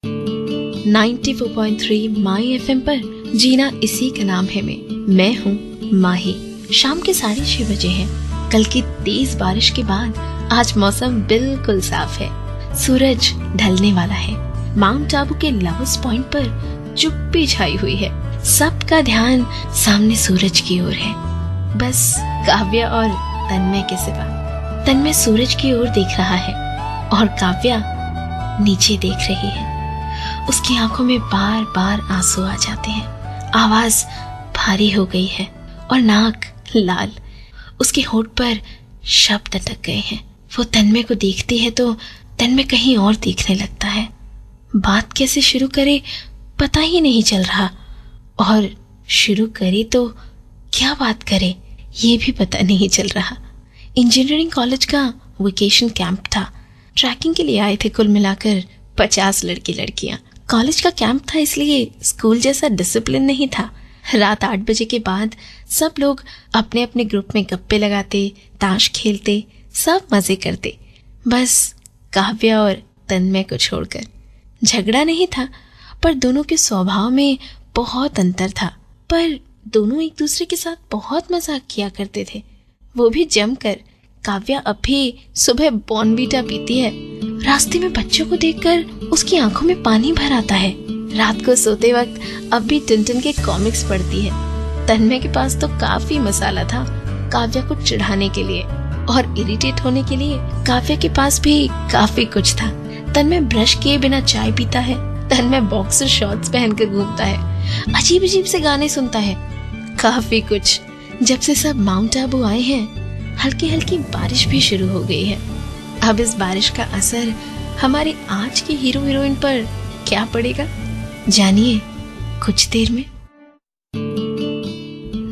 94.3 माई FM पर जीना इसी का नाम है। मैं हूँ माही। शाम के 6:30 बजे हैं। कल की तेज बारिश के बाद आज मौसम बिल्कुल साफ है। सूरज ढलने वाला है। माउंट आबू के लवर्स पॉइंट पर चुप्पी छाई हुई है। सबका ध्यान सामने सूरज की ओर है, बस काव्या और तन्मय के सिवा। तन्मय सूरज की ओर देख रहा है और काव्या नीचे देख रही है। उसकी आंखों में बार बार आंसू आ जाते हैं। आवाज भारी हो गई है और नाक लाल। उसके होठ पर शब्द अटक गए हैं। वो तन्मय को देखती है तो तन्मय कहीं और देखने लगता है। बात कैसे शुरू करे पता ही नहीं चल रहा, और शुरू करे तो क्या बात करे ये भी पता नहीं चल रहा। इंजीनियरिंग कॉलेज का वेकेशन कैंप था। ट्रैकिंग के लिए आए थे कुल मिलाकर 50 लड़के लड़कियां। कॉलेज का कैंप था इसलिए स्कूल जैसा डिसिप्लिन नहीं था। रात 8 बजे के बाद सब लोग अपने अपने ग्रुप में गप्पे लगाते, ताश खेलते, सब मजे करते, बस काव्या और तन्मय को छोड़कर। झगड़ा नहीं था, पर दोनों के स्वभाव में बहुत अंतर था। पर दोनों एक दूसरे के साथ बहुत मजाक किया करते थे, वो भी जमकर। काव्या अब भी सुबह बॉर्नवीटा पीती है। रास्ते में बच्चों को देखकर उसकी आंखों में पानी भर आता है। रात को सोते वक्त अब भी टिंटिन के कॉमिक्स पढ़ती है। तन्मय के पास तो काफी मसाला था काव्या को चिढ़ाने के लिए, और इरिटेट होने के लिए काव्या के पास भी काफी कुछ था। तन्मय ब्रश किए बिना चाय पीता है। तन्मय बॉक्सर शॉर्ट्स पहनकर घूमता है। अजीब अजीब से गाने सुनता है। काफी कुछ। जब से सब माउंट आबू आए हैं हल्की हल्की बारिश भी शुरू हो गई है। अब इस बारिश का असर हमारे आज के हीरो हीरोइन पर क्या पड़ेगा जानिए कुछ देर में।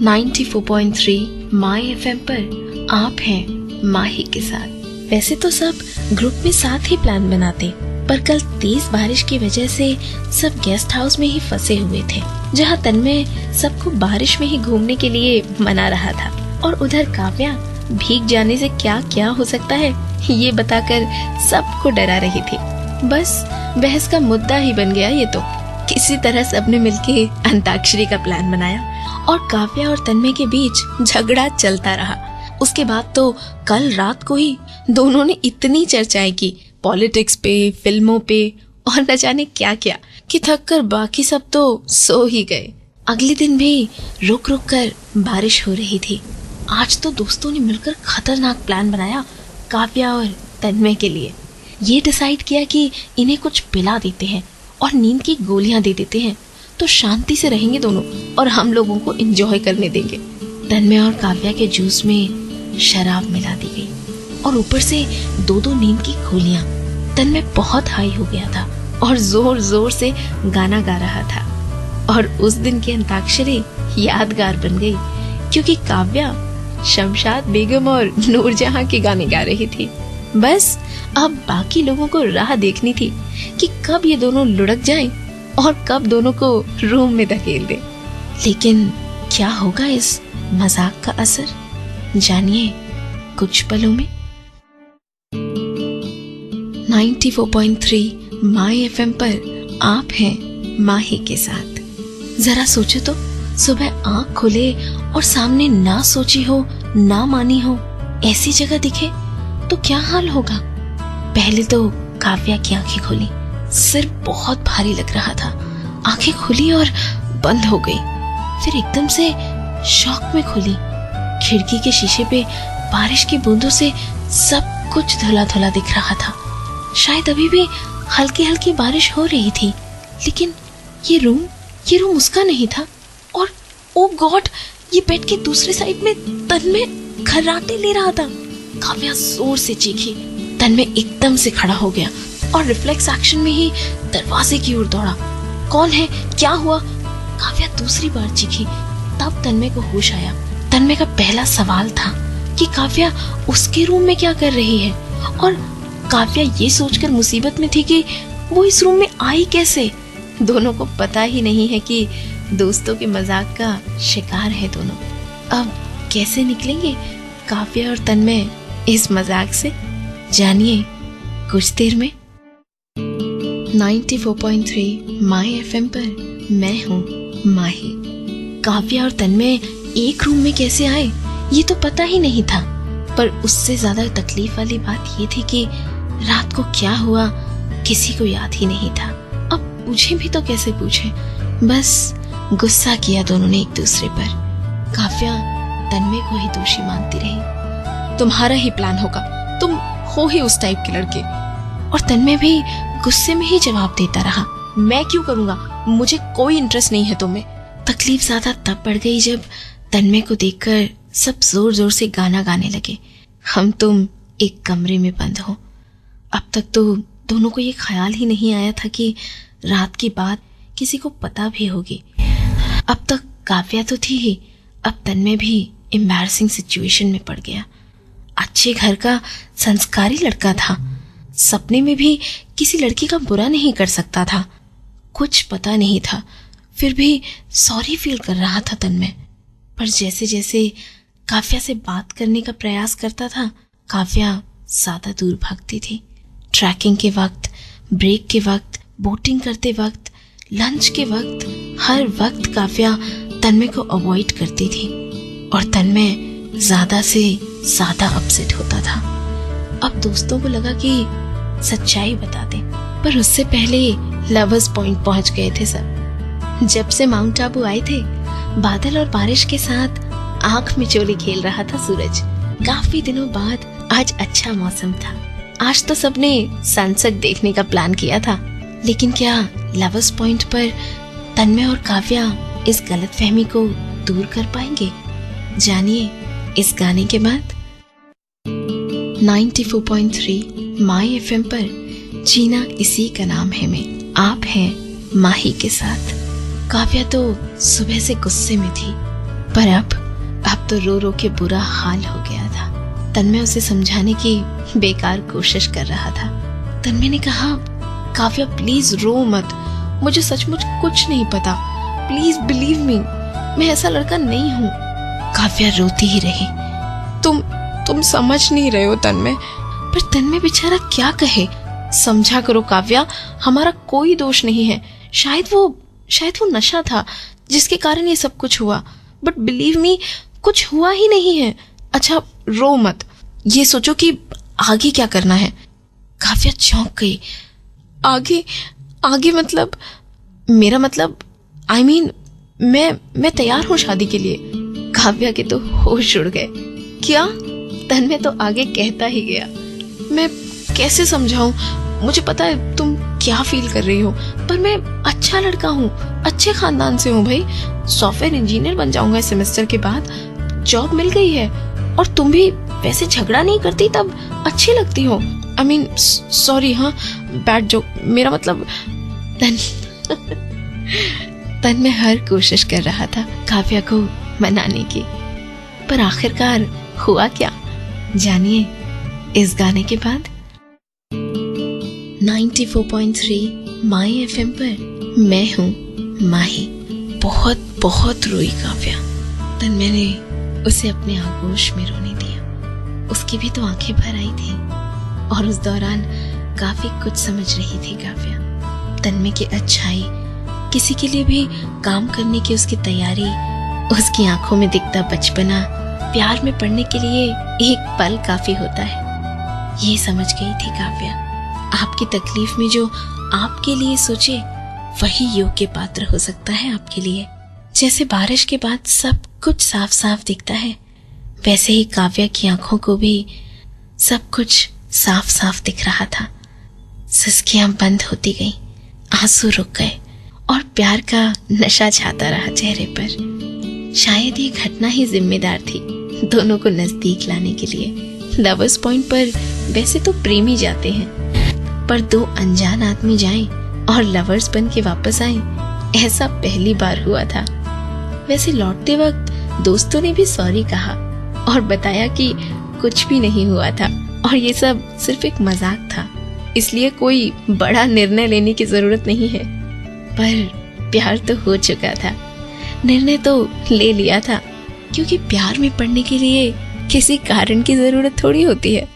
94.3 माई एफएम पर आप हैं माही के साथ। वैसे तो सब ग्रुप में साथ ही प्लान बनाते, पर कल तेज बारिश की वजह से सब गेस्ट हाउस में ही फंसे हुए थे, जहां तन्मय सबको बारिश में ही घूमने के लिए मना रहा था, और उधर काव्या भीग जाने से क्या क्या हो सकता है ये बताकर सबको डरा रही थी। बस बहस का मुद्दा ही बन गया ये तो। किसी तरह सबने मिलके अंताक्षरी का प्लान बनाया और काव्या और तन्मय के बीच झगड़ा चलता रहा। उसके बाद तो कल रात को ही दोनों ने इतनी चर्चाएं की, पॉलिटिक्स पे, फिल्मों पे और न जाने क्या क्या, कि थक कर बाकी सब तो सो ही गए। अगले दिन भी रुक रुक कर बारिश हो रही थी। आज तो दोस्तों ने मिलकर खतरनाक प्लान बनाया काव्या और तन्मय के लिए। ये डिसाइड किया कि इन्हें कुछ पिला देते हैं और नींद की गोलियां दे देते हैं, तो शांति से रहेंगे दोनों और हम लोगों को एंजॉय करने देंगे। तन्मय और काव्या के जूस में शराब मिला दी गई और ऊपर से 2-2 नींद की गोलियां। तन्मय बहुत हाई हो गया था और जोर जोर से गाना गा रहा था, और उस दिन की अंताक्षरी यादगार बन गई, क्योंकि काव्या शमशाद बेगम और नूरजहां के गाने गा रही थी। बस अब बाकी लोगों को राह देखनी थी कि कब ये दोनों लुढ़क जाएं और कब दोनों को रूम में धकेल दें। लेकिन क्या होगा इस मजाक का असर जानिए कुछ पलों में। 94.3 माई एफएम पर आप हैं माही के साथ। जरा सोचो तो, सुबह आंख खुले और सामने ना सोची हो ना मानी हो ऐसी जगह दिखे तो क्या हाल होगा। पहले तो काव्या की आंखें खुली। सिर बहुत भारी लग रहा था। आंखें खुली और बंद हो गई, फिर एकदम से शॉक में खुली। खिड़की के शीशे पे बारिश की बूंदों से सब कुछ धुला धुला दिख रहा था। शायद अभी भी हल्की हल्की बारिश हो रही थी, लेकिन ये रूम उसका नहीं था। और ओ गॉड, ये बेड के दूसरे साइड में तन्मय खर्राटे ले रहा था। काव्या जोर से चीखी। तन्मय एकदम से खड़ा हो गया और रिफ्लेक्स एक्शन में ही दरवाजे की ओर दौड़ा। कौन है, क्या हुआ? काव्या दूसरी बार चीखी। तब तन्मय को होश आया। तन्मय का पहला सवाल था कि काव्या उसके रूम में क्या कर रही है, और काव्या ये सोचकर मुसीबत में थी कि वो इस रूम में आई कैसे। दोनों को पता ही नहीं है कि दोस्तों के मजाक का शिकार है दोनों। अब कैसे निकलेंगे काव्या और तन्मय इस मजाक से जानिए कुछ देर में। 94.3 माई एफएम पर मैं हूँ माही। काव्या और तन्मय एक रूम में कैसे आए ये तो पता ही नहीं था, पर उससे ज्यादा तकलीफ वाली बात ये थी कि रात को क्या हुआ किसी को याद ही नहीं था। अब पूछे भी तो कैसे पूछे, बस गुस्सा किया दोनों ने एक दूसरे पर। काव्या तन्मय को ही दोषी मानती रही। तुम्हारा ही प्लान होगा, तुम हो ही उस टाइप के लड़के। और तन्मय भी गुस्से में ही जवाब देता रहा, मैं क्यों करूंगा, मुझे कोई इंटरेस्ट नहीं है तुम्हें। तकलीफ ज्यादा तब बढ़ गई जब तन्मय को देखकर सब जोर जोर से गाना गाने लगे, हम तुम एक कमरे में बंद हो। अब तक तो दोनों को ये ख्याल ही नहीं आया था कि रात की बात किसी को पता भी होगी। अब तक काव्या तो थी ही, अब तन्मय भी एम्बैरसिंग सिचुएशन में पड़ गया। अच्छे घर का संस्कारी लड़का था, सपने में भी किसी लड़की का बुरा नहीं कर सकता था। कुछ पता नहीं था, फिर भी सॉरी फील कर रहा था तन्मय। पर जैसे जैसे काव्या से बात करने का प्रयास करता था, काव्या ज्यादा दूर भागती थी। ट्रैकिंग के वक्त, ब्रेक के वक्त, बोटिंग करते वक्त, लंच के वक्त, हर वक्त काव्या तन्मय को अवॉइड करती थी और तन्मय ज्यादा से ज्यादा अपसेट होता था। अब दोस्तों को लगा कि सच्चाई बता दें, पर उससे पहले लवर्स पॉइंट पहुंच गए थे सब। जब से माउंट आबू आए थे, बादल और बारिश के साथ आंख में चोली खेल रहा था सूरज। काफी दिनों बाद आज अच्छा मौसम था। आज तो सबने सनसेट देखने का प्लान किया था, लेकिन क्या लवर्स पॉइंट पर तन्मय और काव्या इस गलतफहमी को दूर कर पाएंगे? जानिए इस गाने के बाद। 94.3 माई एफएम पर जीना इसी का नाम है में आप हैं माही के साथ। काव्या तो सुबह से गुस्से में थी, पर अब तो रो रो के बुरा हाल हो गया था। तन्मय उसे समझाने की बेकार कोशिश कर रहा था। तन्मय ने कहा, काव्या प्लीज रो मत, मुझे सचमुच कुछ नहीं पता, प्लीज बिलीव मी, मैं ऐसा लड़का नहीं हूँ। काव्या रोती ही रही। तुम समझ नहीं रहे हो तन्मय। पर तन्मय बेचारा क्या कहे, समझा करो काव्या, हमारा कोई दोष नहीं है। शायद वो नशा था जिसके कारण ये सब कुछ हुआ, बट बिलीव मी कुछ हुआ ही नहीं है। अच्छा रो मत, ये सोचो कि आगे क्या करना है। काव्या चौंक गई। आगे मतलब, मेरा मतलब I mean, मैं तैयार हूँ शादी के लिए। काव्या के तो होश उड़ गए। क्या? तन्मय तो आगे कहता ही गया, मैं कैसे समझाऊं, मुझे पता है तुम क्या फील कर रही हो, पर मैं अच्छा लड़का हूँ, अच्छे खानदान से हूँ भाई, सॉफ्टवेयर इंजीनियर बन जाऊंगा इस सेमेस्टर के बाद, जॉब मिल गई है, और तुम भी वैसे झगड़ा नहीं करती तब अच्छी लगती हो। I mean, सॉरी, हाँ बैड जोक, मेरा मतलब। तन्मय हर कोशिश कर रहा था काव्या को मनाने की, पर आखिरकार हुआ क्या, जानिए इस गाने के बाद। 94.3 माई एफएम पर मैं हूँ माही। बहुत बहुत रोई काव्या। तन्मय ने उसे अपने आगोश में रोने दिया। उसकी भी तो आंखें भर आई थी और उस दौरान काफी कुछ समझ रही थी काव्या। तन्मय की अच्छाई, किसी के लिए भी काम करने की उसकी तैयारी, उसकी आंखों में दिखता बचपना, प्यार में पड़ने के लिए एक पल काफी होता है, ये समझ गई थी काव्या। आपकी तकलीफ में जो आपके लिए सोचे वही योग्य पात्र हो सकता है आपके लिए। जैसे बारिश के बाद सब कुछ साफ साफ दिखता है, वैसे ही काव्या की आंखों को भी सब कुछ साफ साफ दिख रहा था। सिसकियां बंद होती गई, आंसू रुक गए और प्यार का नशा छाता रहा चेहरे पर। शायद ये घटना ही जिम्मेदार थी दोनों को नजदीक लाने के लिए। लवर्स पॉइंट पर वैसे तो प्रेमी जाते हैं, पर दो अनजान आदमी जाएं और लवर्स बन के वापस आएं, ऐसा पहली बार हुआ था। वैसे लौटते वक्त दोस्तों ने भी सॉरी कहा और बताया कि कुछ भी नहीं हुआ था और ये सब सिर्फ एक मजाक था, इसलिए कोई बड़ा निर्णय लेने की जरूरत नहीं है। पर प्यार तो हो चुका था, निर्णय तो ले लिया था, क्योंकि प्यार में पड़ने के लिए किसी कारण की जरूरत थोड़ी होती है।